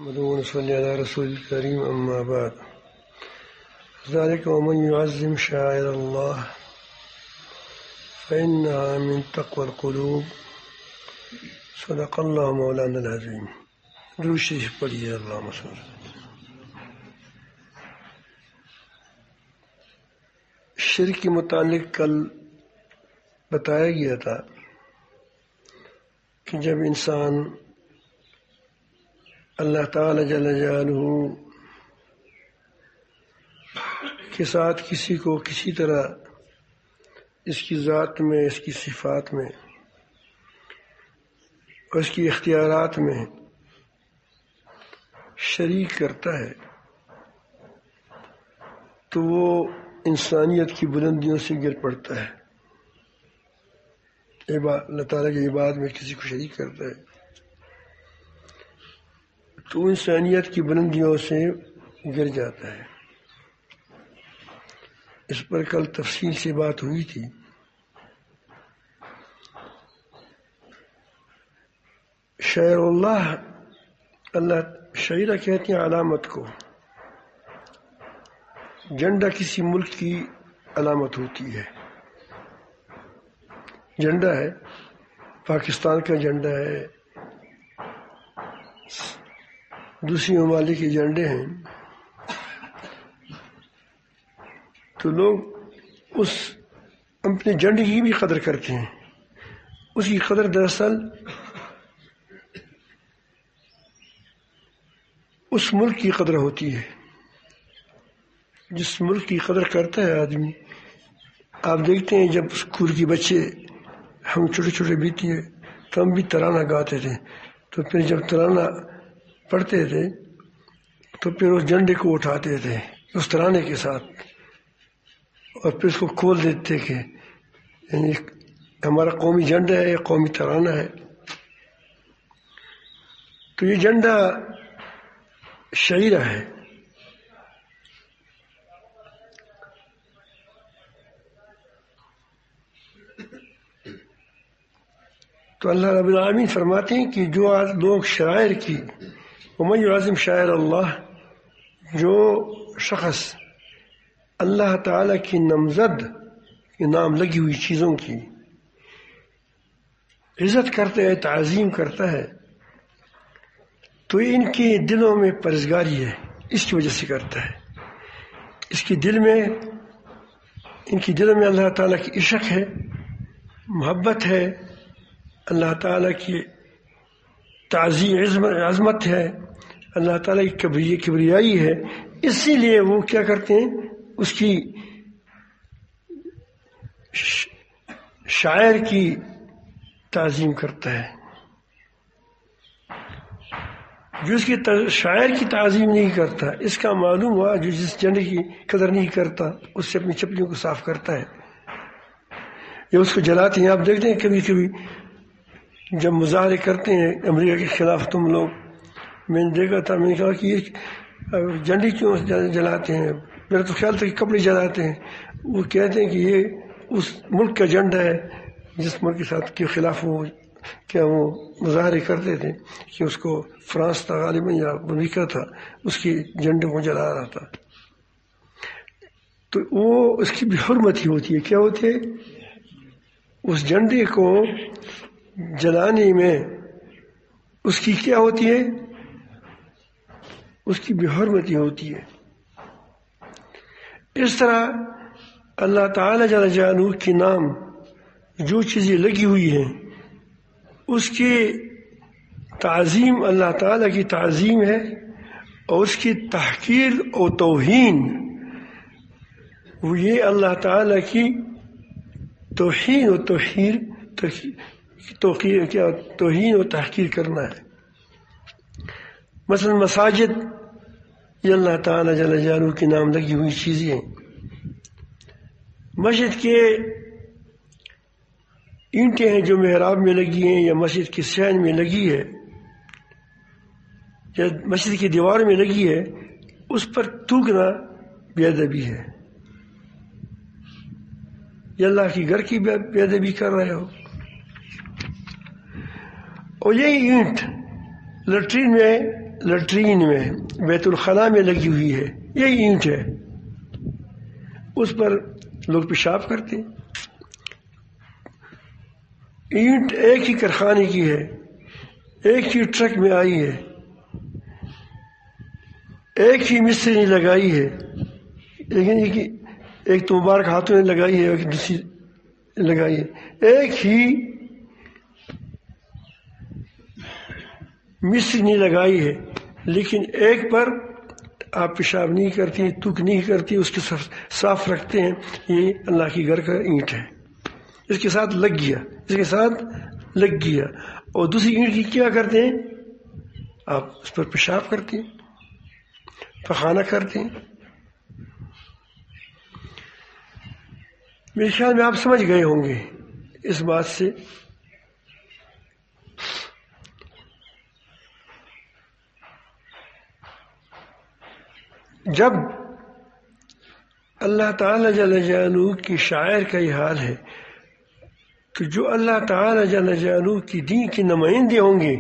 ونصلي على رسول الكريم أما بعد ذلك ومن يعظم شعائر الله فإنها من تقوى القلوب صدق الله مولانا العظيم. درود شریف پڑھیے. اللہم صل. شرک کے متعلق کل بتایا گیا تھا کہ جب انسان اللہ تعالی جل جلالہ کے ساتھ کسی کو کسی طرح اس کی ذات میں، اس کی صفات میں اور اس کی اختیارات میں شریک کرتا ہے تو وہ انسانیت کی بلندیوں سے گر پڑتا ہے. اللہ تعالیٰ کی عبادت میں کسی کو شریک کرتا ہے تو انسانیت کی بلندیوں سے گر جاتا ہے. اس پر کل تفصیل سے بات ہوئی تھی. شعائر اللہ شعیرہ کہتے ہیں علامت کو. جھنڈا کسی ملک کی علامت ہوتی ہے. جھنڈا ہے، پاکستان کا جھنڈا ہے، دوسری ممالک کے جھنڈے ہیں، تو لوگ اس اپنے جھنڈے کی بھی قدر کرتے ہیں. اس کی قدر دراصل اس ملک کی قدر ہوتی ہے. جس ملک کی قدر کرتا ہے آدمی، آپ دیکھتے ہیں جب اسکول کے بچے، ہم چھوٹے چھوٹے بھی تھے تو ہم بھی ترانہ گاتے تھے، تو پھر جب ترانہ پڑھتے تھے تو پھر اس جھنڈے کو اٹھاتے تھے اس ترانے کے ساتھ اور پھر اس کو کھول دیتے تھے کہ یعنی ہمارا قومی جھنڈا ہے، قومی ترانہ ہے. تو یہ جھنڈا شعیرہ ہے. تو اللہ رب العالمین فرماتے ہیں کہ جو لوگ شاعر کی ومن یعظم شعائر اللہ، جو شخص اللہ تعالیٰ کی نامزد کے نام لگی ہوئی چیزوں کی عزت کرتا ہے، تعظیم کرتا ہے، تو ان کے دلوں میں پرہیزگاری ہے. اس کی وجہ سے کرتا ہے. ان کی دلوں میں اللہ تعالیٰ کی عشق ہے، محبت ہے، اللہ تعالیٰ کی تعظیم عظمت ہے، اللہ تعالیٰ کی کبریائی ہے. اسی لیے وہ کیا کرتے ہیں، اس کی شاعر کی تعظیم کرتا ہے. جو اس کی شاعر کی تعظیم نہیں کرتا، اس کا معلوم ہوا جو جس جھنڈے کی قدر نہیں کرتا اس سے اپنی چپلیوں کو صاف کرتا ہے یا اس کو جلاتے ہیں. آپ دیکھتے ہیں کبھی کبھی جب مظاہرے کرتے ہیں امریکہ کے خلاف تم لوگ، میں نے دیکھا تھا، میں نے کہا کہ یہ جھنڈے کیوں جلاتے ہیں؟ میرا تو خیال تھا کہ کپڑے جلاتے ہیں. وہ کہتے ہیں کہ یہ اس ملک کا جھنڈا ہے جس ملک کے ساتھ کے خلاف وہ مظاہرے کرتے تھے کہ اس کو فرانس تھا غالباً یا امریکہ تھا، اس کے جھنڈے کو جلا رہا تھا. تو وہ اس کی بھی حرمت ہی ہوتی ہے. کیا ہوتی ہے؟ اس جھنڈے کو جلانے میں اس کی کیا ہوتی ہے؟ اس کی بے حرمتی ہوتی ہے. اس طرح اللہ تعالی جل جلالہ کے نام جو چیزیں لگی ہوئی ہیں اس کی تعظیم اللہ تعالی کی تعظیم ہے، اور اس کی تحقیر و توہین وہ یہ اللہ تعالی کی توہین و توہین و تحقیر کرنا ہے. مثلا مساجد یہ اللہ تعالی جل جلالہ کے نام لگی ہوئی چیزیں ہیں. مسجد کے اینٹیں ہیں جو محراب میں لگی ہیں یا مسجد کی صحن میں لگی ہے یا مسجد کی دیوار میں لگی ہے، اس پر تھوکنا بے ادبی ہے. یہ اللہ کی گھر کی بے ادبی کر رہے ہو. اور یہی اینٹ لیٹرین میں لٹرین میں بیت الخلاء میں لگی ہوئی ہے، یہ اینٹ ہے، اس پر لوگ پیشاب کرتے ہیں۔ اینٹ ایک ہی کارخانے کی ہے، ایک ہی ٹرک میں آئی ہے، ایک ہی مستری نے لگائی ہے، لیکن ایک تو مبارک ہاتھوں نے لگائی ہے، ایک دوسری لگائی ہے، ایک ہی مصری نے لگائی ہے، لیکن ایک پر آپ پیشاب نہیں کرتی، تھوک نہیں کرتی، اس کے صاف رکھتے ہیں۔ یہ اللہ کی گھر کا اینٹ ہے، اس کے ساتھ لگ گیا، اس کے ساتھ لگ گیا۔ اور دوسری اینٹ کی کیا کرتے ہیں؟ آپ اس پر پیشاب کرتے ہیں، پخانہ کرتے ہیں۔ میرے خیال میں آپ سمجھ گئے ہوں گے اس بات سے۔ جب اللہ تعالی جل جلالہ کی شاعر کا یہ حال ہے تو جو اللہ تعالی جل جلالہ کی دین کے نمائندے ہوں گے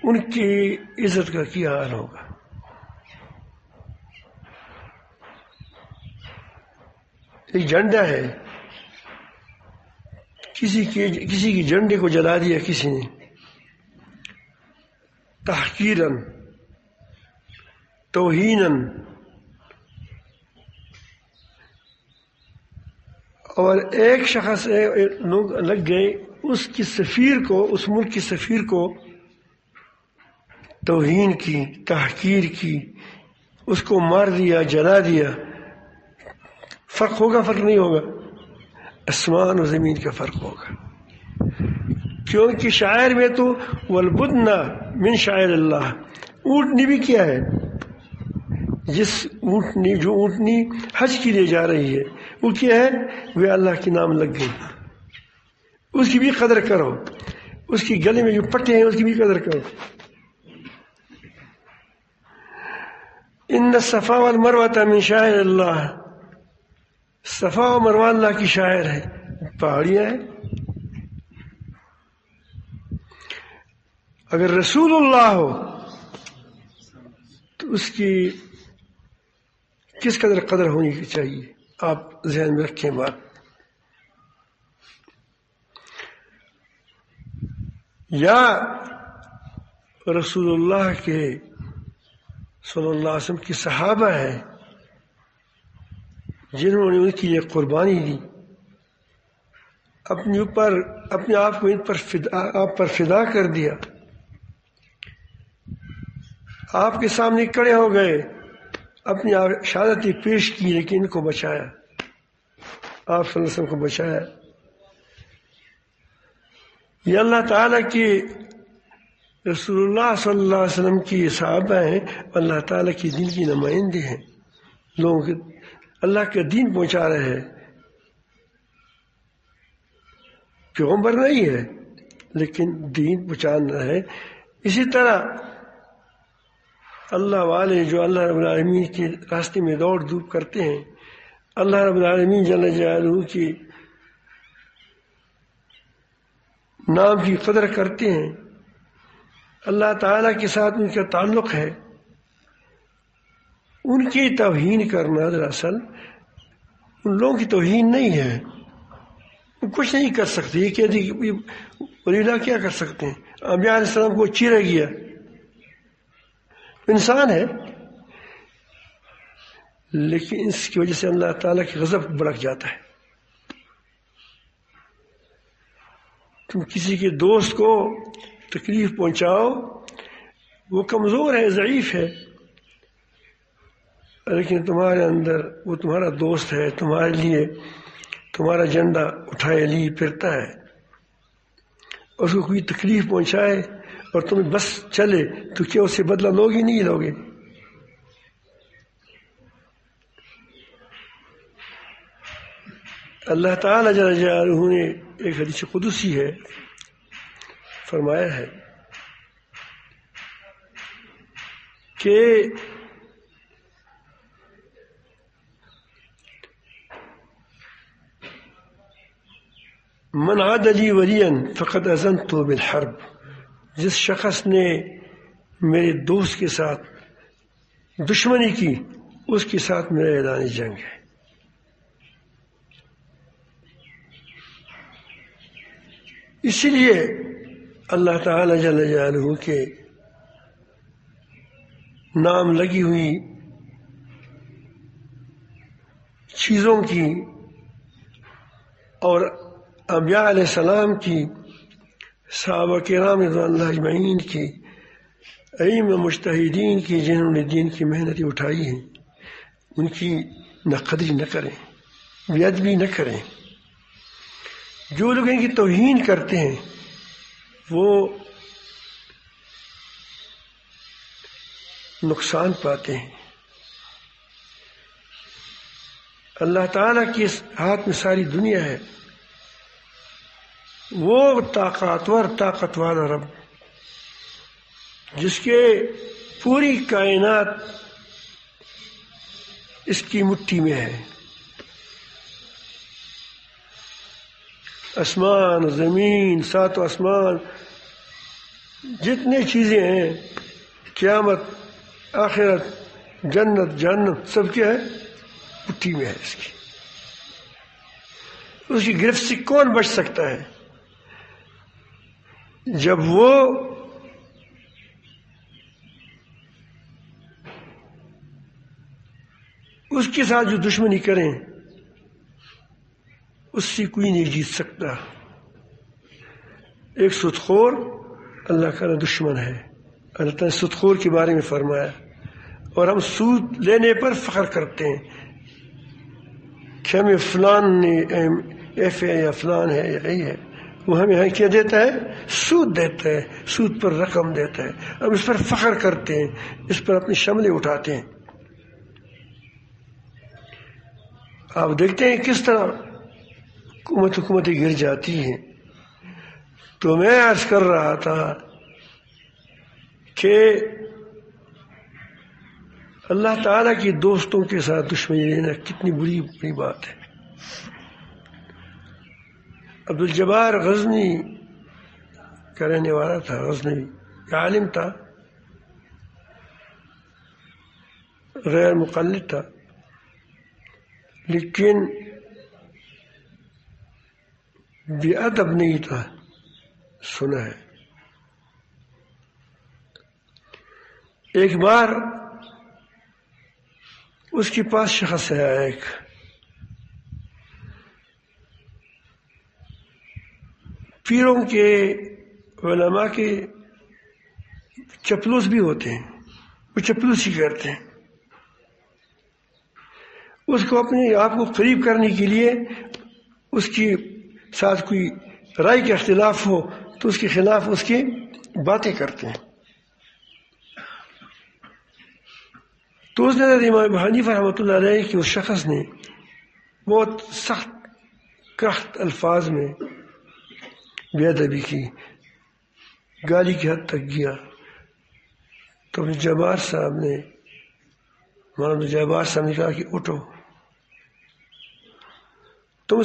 ان کی عزت کا کیا حال ہوگا۔ ایک جھنڈا ہے، کسی کی جھنڈے کو جلا دیا کسی نے تحقیراً، توہیناً، اور ایک شخص لوگ لگ گئے اس کی سفیر کو، اس ملک کی سفیر کو توہین کی، تحقیر کی، اس کو مار دیا، جلا دیا۔ فرق ہوگا؟ فرق نہیں ہوگا، آسمان و زمین کا فرق ہوگا، کیونکہ شاعر میں تو والبدن من شاعر اللہ، اونٹنی بھی کیا ہے؟ جس اونٹنی، جو اونٹنی حج کے لیے جا رہی ہے وہ کیا ہے؟ وہ اللہ کے نام لگ گئی، اس کی بھی قدر کرو، اس کی گلے میں جو پٹے ہیں اس کی بھی قدر کرو۔ ان الصفا والمروہ من شاعر اللہ، صفا و مروہ اللہ کی شاعر ہے، پہاڑیاں ہیں۔ اگر رسول اللہ ہو تو اس کی کس قدر ہونی چاہیے، آپ ذہن میں رکھیں بات۔ یا رسول اللہ کے صلی اللہ علیہ وسلم کی صحابہ ہیں جنہوں نے ان کی یہ قربانی دی، اپنے آپ کو آپ پر فدا کر دیا، آپ کے سامنے کھڑے ہو گئے، اپنی شہادتیں پیش کی، لیکن ان کو بچایا، آپ صلی اللہ علیہ وسلم کو بچایا۔ یہ اللہ تعالیٰ کی، رسول اللہ صلی اللہ علیہ وسلم کی صحابہ ہیں، اللہ تعالیٰ کی دین کی نمائندے ہیں، لوگوں کے اللہ کا دین پہنچا رہے ہیں۔ پیغمبر نہیں ہے لیکن دین پہنچانا ہے۔ اسی طرح اللہ والے جو اللہ رب العالمین کے راستے میں دوڑ دھوپ کرتے ہیں، اللہ رب العالمین جل جلالہ کی نام کی قدر کرتے ہیں، اللہ تعالیٰ کے ساتھ ان کا تعلق ہے، ان کی توہین کرنا دراصل ان لوگوں کی توہین نہیں ہے، وہ کچھ نہیں کر سکتے۔ یہ کہتے کہ ولی اللہ کیا کر سکتے ہیں؟ انبیاء علیہ السلام کو چیرا گیا، انسان ہے، لیکن اس کی وجہ سے اللہ تعالیٰ کی غضب بھڑک جاتا ہے۔ تم کسی کے دوست کو تکلیف پہنچاؤ، وہ کمزور ہے، ضعیف ہے، لیکن تمہارے اندر وہ تمہارا دوست ہے، تمہارے لیے تمہارا جھنڈا اٹھائے لیے پھرتا ہے، اس کو کوئی تکلیف پہنچائے اور تمہیں بس چلے تو کیا اس سے بدلہ لوگے؟ نہیں لوگے۔ اللہ تعالیٰ جل جلالہ نے ایک حدیث قدسی ہے فرمایا ہے کہ من عاد لی ولیا فقد اذنت بالحرب، جس شخص نے میرے دوست کے ساتھ دشمنی کی، اس کے ساتھ میرا اعلان جنگ ہے۔ اسی لیے اللہ تعالی جل جلالہ کے نام لگی ہوئی چیزوں کی اور انبیاء علیہ السلام کی، صحابہ کرام رضوان اللہ اجمعین کی، ائمہ مجتہدین کی جنہوں نے دین کی محنتیں اٹھائی ہیں، ان کی نہ قدری نہ کریں، بے ادبی نہ کریں۔ جو لوگ ان کی توہین کرتے ہیں وہ نقصان پاتے ہیں۔ اللہ تعالیٰ کے ہاتھ میں ساری دنیا ہے، وہ طاقت والا رب جس کے پوری کائنات اس کی مٹھی میں ہے، آسمان زمین، ساتوں آسمان، جتنی چیزیں ہیں، قیامت، آخرت، جنت، جہنم، سب کیا ہے؟ مٹھی میں ہے اس کی۔ اس کی گرفت سے کون بچ سکتا ہے؟ جب وہ اس کے ساتھ جو دشمنی کریں اس سے کوئی نہیں جیت سکتا۔ ایک سود خور اللہ کا دشمن ہے، اللہ تعالیٰ نے سود خور کے بارے میں فرمایا، اور ہم سود لینے پر فخر کرتے ہیں کہ ہمیں فلان نے ایف ہے یا فلان ہے یا نہیں ہے، وہ ہمیں یہاں کیا دیتا ہے؟ سود دیتا ہے، سود پر رقم دیتا ہے، ہم اس پر فخر کرتے ہیں، اس پر اپنی شملیں اٹھاتے ہیں۔ آپ دیکھتے ہیں کس طرح حکومتیں گر جاتی ہیں۔ تو میں عرض کر رہا تھا کہ اللہ تعالیٰ کی دوستوں کے ساتھ دشمنی لینا کتنی بری بات ہے۔ عبدالجبار غزنی کا رہنے والا تھا، غزنوی عالم تھا، غیر مقلد تھا، لیکن بے ادب نہیں تھا، سنا ہے۔ ایک بار اس کے پاس شخص آیا، ایک پیروں کے علماء کے چپلوس بھی ہوتے ہیں، وہ چپلوسی کرتے ہیں۔ اس کو اپنے آپ کو قریب کرنے کے لیے اس کے ساتھ کوئی رائے کا اختلاف ہو تو اس کے خلاف اس کی باتیں کرتے ہیں۔ تو اس نے امام ابو حنیفہ رحمۃ اللہ علیہ کہ اس شخص نے بہت سخت قحط الفاظ میں بے ادبی کی، گالی کی حد تک گیا۔ تو جبار صاحب نے، مولانا جبار صاحب نے کہا کہ اٹھو، تم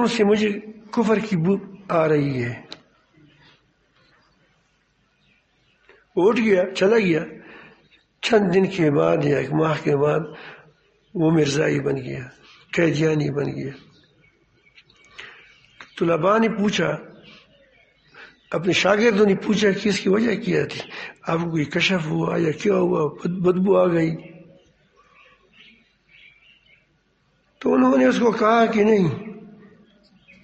سے مجھے کفر کی بو آ رہی ہے۔ وہ اٹھ گیا، چلا گیا۔ چند دن کے بعد یا ایک ماہ کے بعد وہ مرزائی بن گیا، قیدیانی بن گیا۔ طلباء نے پوچھا، اپنے شاگردوں نے پوچھا کہ اس کی وجہ کیا تھی، آپ کو کوئی کشف ہوا یا کیا ہوا، بدبو آ گئی؟ تو انہوں نے اس کو کہا کہ نہیں،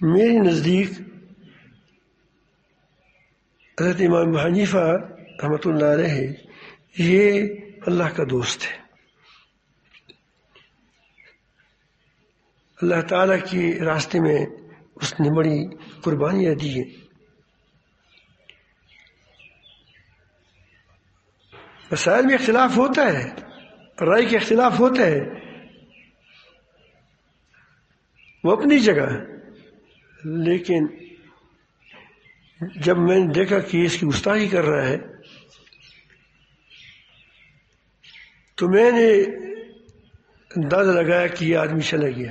میرے نزدیک حضرت امام ابو حنیفہ رحمۃ اللہ علیہ یہ اللہ کا دوست ہے، اللہ تعالیٰ کے راستے میں اس نے بڑی قربانیاں دی ہیں۔ مسائل میں اختلاف ہوتا ہے، رائے کے اختلاف ہوتا ہے، وہ اپنی جگہ، لیکن جب میں نے دیکھا کہ اس کی گستاخی کر رہا ہے تو میں نے اندازہ لگایا کہ یہ آدمی چلا گیا،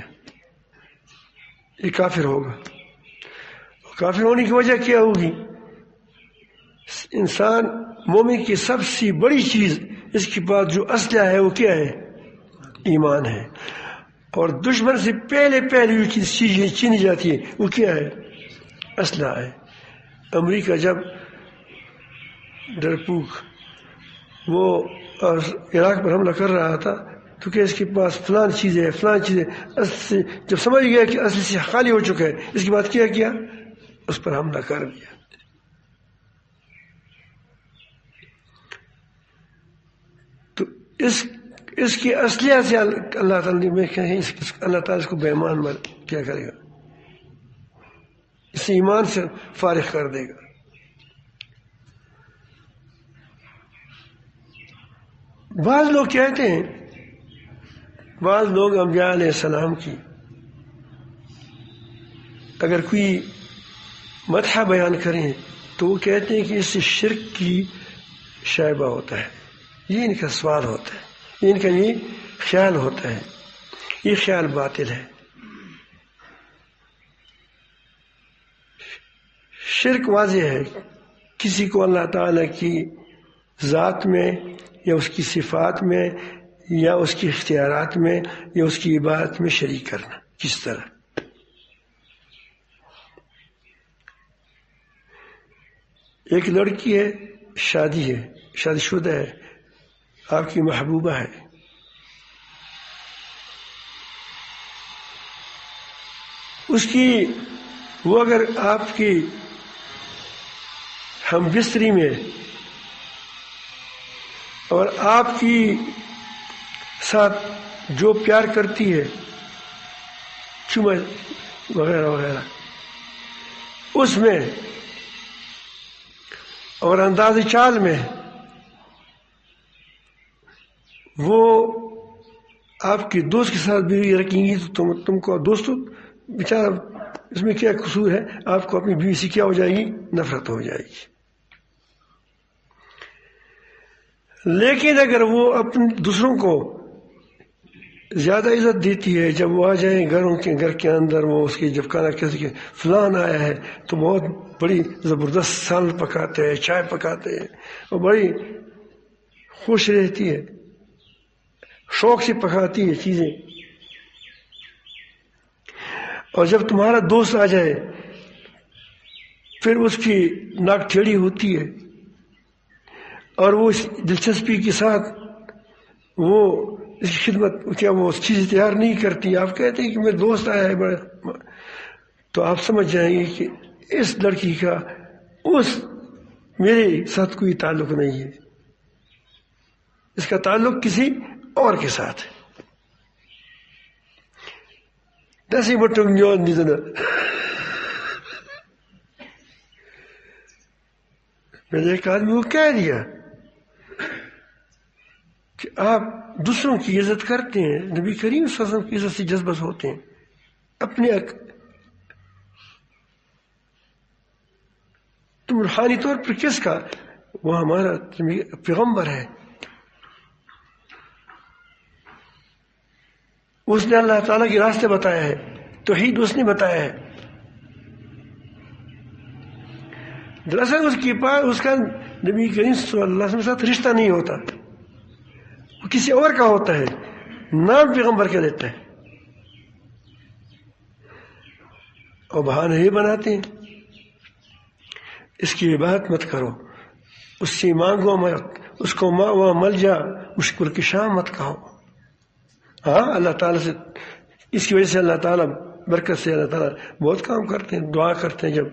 یہ کافر ہوگا۔ کافر ہونے کی وجہ کیا ہوگی؟ انسان مومن کی سب سے بڑی چیز اس کے پاس جو اسلحہ ہے وہ کیا ہے؟ ایمان ہے. اور دشمن سے پہلے جو چیزیں چھینی جاتی ہے وہ کیا ہے؟ اسلحہ ہے. امریکہ جب ڈرپوک وہ عراق پر حملہ کر رہا تھا تو کہ اس کے پاس فلان چیز ہے جب سمجھ گیا کہ اصل سے خالی ہو چکا ہے اس کے بعد کیا اس پر حملہ کر دیا. تو اس کی اصلیت سے اللہ تعالیٰ اس کو بے ایمان کیا کرے گا، اس ایمان سے فارغ کر دے گا. بعض لوگ کہتے ہیں، بعض لوگ انبیاء علیہ السلام کی اگر کوئی مدح بیان کریں تو وہ کہتے ہیں کہ اس سے شرک کی شائبہ ہوتا ہے. یہ ان کا سوال ہوتا ہے، ان کا یہ خیال ہوتا ہے. یہ خیال باطل ہے. شرک واضح ہے، کسی کو اللہ تعالیٰ کی ذات میں یا اس کی صفات میں یا اس کی اختیارات میں یا اس کی عبادت میں شریک کرنا. کس طرح؟ ایک لڑکی ہے، شادی شدہ ہے، آپ کی محبوبہ ہے، اس کی وہ اگر آپ کی ہم بستری میں اور آپ کی ساتھ جو پیار کرتی ہے، چوما وغیرہ وغیرہ، اس میں اور انداز چال میں وہ آپ کے دوست کے ساتھ بیوی رکھیں گی تو تم کو دوستو بیچارہ اس میں کیا قصور ہے؟ آپ کو اپنی بیوی سے کیا ہو جائے گی؟ نفرت ہو جائے گی. لیکن اگر وہ اپنے دوسروں کو زیادہ عزت دیتی ہے، جب وہ آ جائیں گھر کے اندر، وہ اس کی جب کھانا کہتے کہ فلان آیا ہے تو بہت بڑی زبردست سالن پکاتے ہیں، چائے پکاتے ہیں، اور بڑی خوش رہتی ہے، شوق سے پکاتی ہے چیزیں. اور جب تمہارا دوست آ جائے پھر اس کی ناک ٹیڑھی ہوتی ہے اور وہ اس دلچسپی کے ساتھ وہ اس کی خدمت کیا وہ چیزیں تیار نہیں کرتی. آپ کہتے ہیں کہ میرے دوست آیا ہے بڑا، تو آپ سمجھ جائیں گے کہ اس لڑکی کا میرے ساتھ کوئی تعلق نہیں ہے، اس کا تعلق کسی اور کے ساتھ ہے. دسی بٹوں جو میں نے ایک آدمی کو کہہ دیا کہ آپ دوسروں کی عزت کرتے ہیں، نبی کریم صلی اللہ علیہ وسلم کی عزت سے جذبت ہوتے ہیں، اپنے تم روحانی طور پر کس کا؟ وہ ہمارا پیغمبر ہے، اس نے اللہ تعالیٰ کے راستے بتایا ہے، توحید اس نے بتایا ہے. دراصل اس کا نبی کریم صلی اللہ علیہ وسلم کے ساتھ رشتہ نہیں ہوتا، وہ کسی اور کا ہوتا ہے، نام پیغمبر کا دیتا ہے، اور بہانے ہی بناتے ہیں. اس کی عبادت مت کرو، اس سے مانگو مت، اس کو وہاں مل جا مشکل کی شام مت کہو. ہاں اللہ تعالیٰ سے اس کی وجہ سے اللہ تعالیٰ برکت سے اللہ تعالیٰ بہت کام کرتے ہیں. دعا کرتے ہیں، جب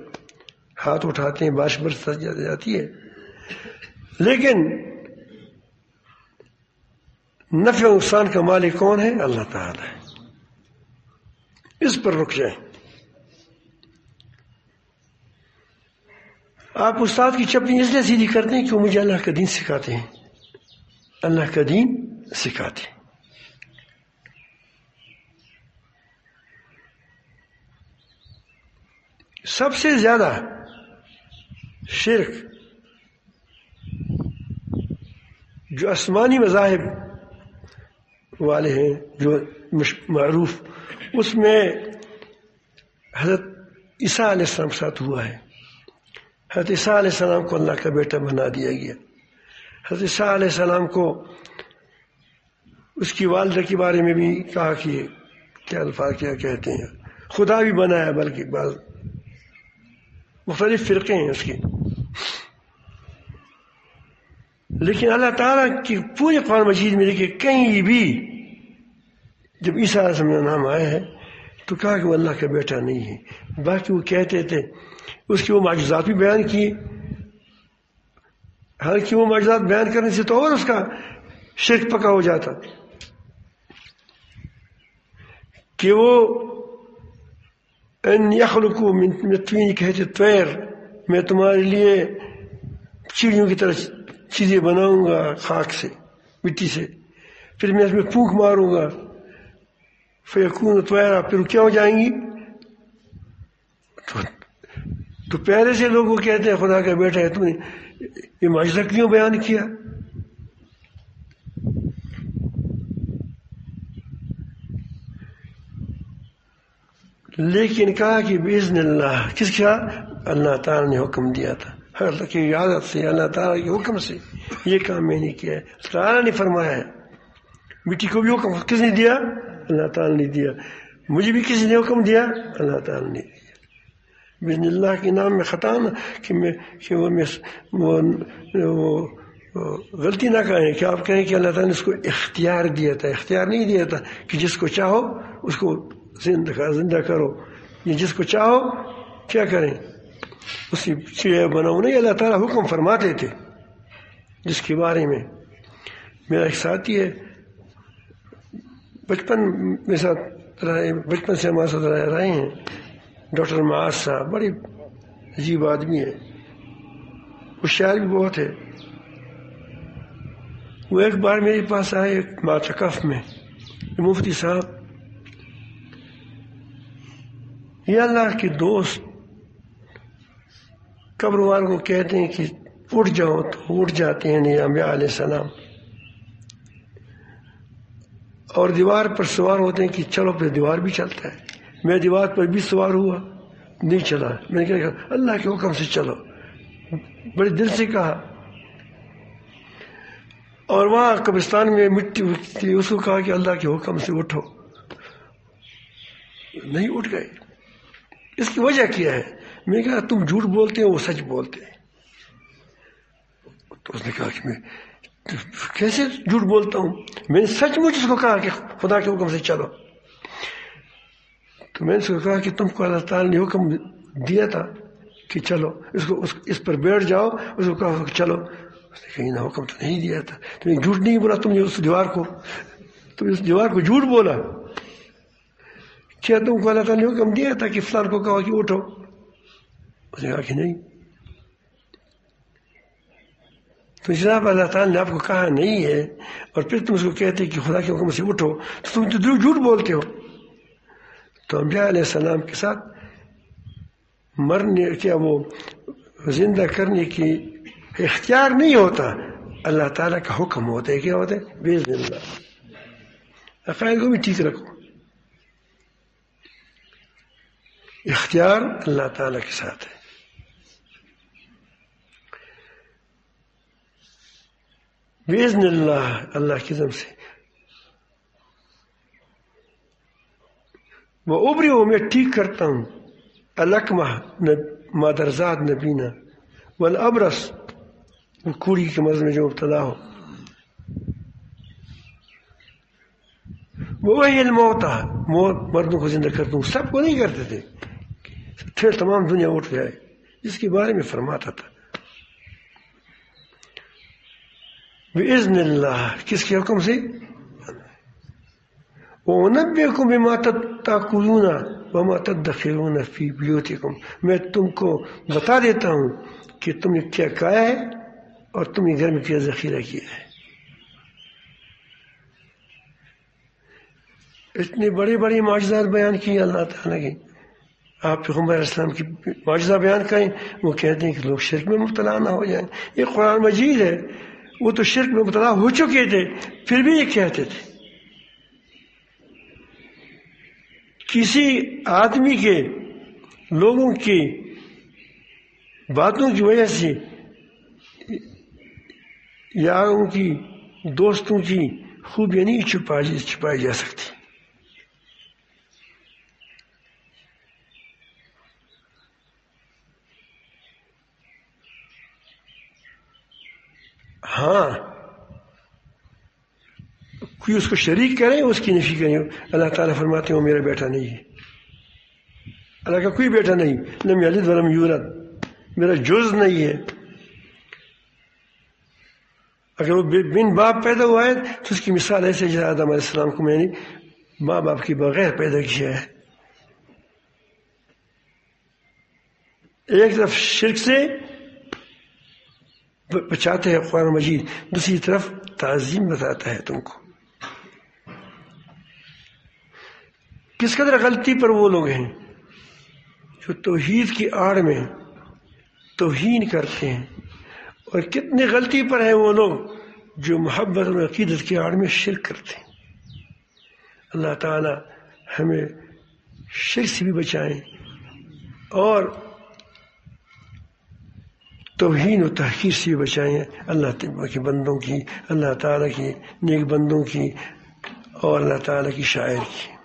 ہاتھ اٹھاتے ہیں بارش برس جاتی ہے. لیکن نفع و نقصان کا مالک کون ہے؟ اللہ تعالیٰ ہے. اس پر رک جائیں. آپ استاد کی چپلی اس لیے سیدھی کرتے ہیں کہ وہ مجھے اللہ کا دین سکھاتے ہیں، اللہ کا دین سکھاتے ہیں. سب سے زیادہ شرک جو آسمانی مذاہب والے ہیں، جو معروف، اس میں حضرت عیسیٰ علیہ السلام کے ساتھ ہوا ہے. حضرت عیسیٰ علیہ السلام کو اللہ کا بیٹا بنا دیا گیا. حضرت عیسیٰ علیہ السلام کو اس کی والدہ کے بارے میں بھی کہا کہ کیا الفاظ کیا کہتے ہیں، خدا بھی بنایا، بلکہ بعض مختلف فرقے ہیں اس کی. لیکن اللہ تعالیٰ کی پورے قرآن مجید میں دیکھیے کہیں بھی جب عیسیٰ علیہ السلام کا نام آیا ہے تو کہا کہ وہ اللہ کا بیٹا نہیں ہے. باقی وہ کہتے تھے، اس کی وہ معجزات بھی بیان کیے، حالانکہ وہ معجزات بیان کرنے سے تو اور اس کا شرک پکا ہو جاتا کہ وہ ان یخلقوا من طین کہتے طیر، میں تمہارے لیے چڑیوں کی طرح چیزیں بناؤں گا خاک سے، مٹی سے، پھر میں اس میں پھونک ماروں گا فیکون طیرا، پھر کیا ہو جائیں گی. تو پہلے سے لوگ وہ کہتے ہیں خدا کا بیٹا ہے، تم نے یہ معجزہ کیوں بیان کیا؟ لیکن کہا کہ باذن اللہ، کس کا؟ اللہ تعالیٰ نے حکم دیا تھا، اللہ کی عادت سے، اللہ تعالیٰ کے حکم سے یہ کام میں نے کیا ہے. تعالیٰ نے فرمایا ہے. مٹی کو بھی حکم کس نے دیا؟ اللہ تعالیٰ نے دیا. مجھے بھی کسی نے حکم دیا؟ اللہ تعالیٰ نے دیا. باذن اللہ کے نام میں خطا نہ کہ وہ غلطی نہ کہیں کہ آپ کہیں کہ اللہ تعالیٰ نے اس کو اختیار دیا تھا. اختیار نہیں دیا تھا کہ جس کو چاہو اس کو زندہ کرو، یہ جس کو چاہو کیا کریں اس کی چڑیا بناؤ. نہیں، اللہ تعالیٰ حکم فرماتے تھے. جس کے بارے میں میرا ایک ساتھی ہے، بچپن میرے ساتھ رہے، بچپن سے ہمارے ساتھ رہے ہیں، ڈاکٹر معاذ صاحب، بڑی عجیب آدمی ہے، وہ شاعر بھی بہت ہے. وہ ایک بار میرے پاس آئے معتکف میں، مفتی صاحب، یہ اللہ کے دوست قبر والوں کو کہتے ہیں کہ اٹھ جاؤ تو اٹھ جاتے ہیں نہیں انبیاء علیہ السلام، اور دیوار پر سوار ہوتے ہیں کہ چلو پھر دیوار بھی چلتا ہے. میں دیوار پر بھی سوار ہوا، نہیں چلا. میں نے کہا اللہ کے حکم سے چلو، بڑے دل سے کہا. اور وہاں قبرستان میں مٹی تھی، اس کو کہا کہ اللہ کے حکم سے اٹھو، نہیں اٹھ گئے. اس کی وجہ کیا ہے؟ میں نے کہا تم جھوٹ بولتے ہو، وہ سچ بولتے ہیں. تو اس نے کہا کہ میں کیسے جھوٹ بولتا ہوں؟ میں نے سچ مچ اس کو کہا کہ خدا کے حکم سے چلو. تو میں نے اس کو کہا کہ تم کو اللہ تعالیٰ نے حکم دیا تھا کہ چلو اس پر بیٹھ جاؤ، اس کو کہا کہ چلو. اس نے کہا حکم تو نہیں دیا تھا. تم نے جھوٹ نہیں بولا، تم نے اس دیوار کو جھوٹ بولا. کیا تم کو اللہ تعالیٰ نے حکم دیا تھا کہ فلان کو کہا کہ اٹھو؟ اس نے کہا کہ نہیں. تو جناب اللہ تعالیٰ نے آپ کو کہا نہیں ہے، اور پھر تم اس کو کہتے کہ خدا کے حکم سے اٹھو، تو تم تو جھوٹ بولتے ہو. تو انبیاء علیہ السلام کے ساتھ مرنے کیا وہ زندہ کرنے کی اختیار نہیں ہوتا، اللہ تعالیٰ کا حکم ہوتا ہے. کیا ہوتا ہے؟ باذن اللہ. عقائد کو بھی ٹھیک رکھو. اختیار اللہ تعالیٰ کے ساتھ ہے. باذن اللہ، اللہ کی ذم سے. وہ ابری ہو، میں ٹھیک کرتا ہوں، الاکمہ مادرزاد نبینا، والابرس کوڑی کے مرض میں جو مبتلا ہو، وہی الموتى، مردوں کو زندہ کرتا ہوں. سب کو نہیں کرتے تھے، پھر تمام دنیا اٹھ جائے، جس کے بارے میں فرماتا تھا باذن اللہ. کس کے حکم سے؟ وَأُنَبِّئُكُم بِمَا تَأْكُلُونَ وَمَا تَدَّخِرُونَ فِي بُيُوتِكُم. میں تم کو بتا دیتا ہوں کہ تم نے کیا کھایا ہے اور تم نے گھر میں کیا ذخیرہ کیا ہے. اتنے بڑے بڑے معجزات بیان کیے اللہ تعالیٰ کے. آپ پیغمبر علیہ السلام کی معجزہ بیان کریں، وہ کہتے ہیں کہ لوگ شرک میں مبتلا نہ ہو جائیں. یہ قرآن مجید ہے. وہ تو شرک میں مبتلا ہو چکے تھے، پھر بھی یہ کہتے تھے. کسی آدمی کے، لوگوں کی باتوں کی وجہ سے یاروں کی دوستوں کی خوبیاں نہیں چھپائی جا سکتی. ہاں کوئی اس کو شریک کرے اس کی نفی کرے. اللہ تعالیٰ فرماتے ہیں وہ میرا بیٹا نہیں ہے. اللہ کا کوئی بیٹا نہیں. لم یلد ولم یولد، میرا جز نہیں ہے. اگر وہ بن باپ پیدا ہوا ہے تو اس کی مثال ایسے جیسے آدم علیہ السلام کو میں نے ماں باپ کے بغیر پیدا کیا ہے. ایک طرف شرک سے بچاتے ہیں قرآن مجید، دوسری طرف تعظیم بتاتا ہے تم کو. کس قدر غلطی پر وہ لوگ ہیں جو توحید کی آڑ میں توہین کرتے ہیں، اور کتنی غلطی پر ہیں وہ لوگ جو محبت اور عقیدت کی آڑ میں شرک کرتے ہیں. اللہ تعالی ہمیں شرک سے بھی بچائیں اور توہین و تحقیر سے بھی بچائیں. اللہ کے بندوں کی، اللہ تعالیٰ کی نیک بندوں کی اور اللہ تعالیٰ کی شاعر کی.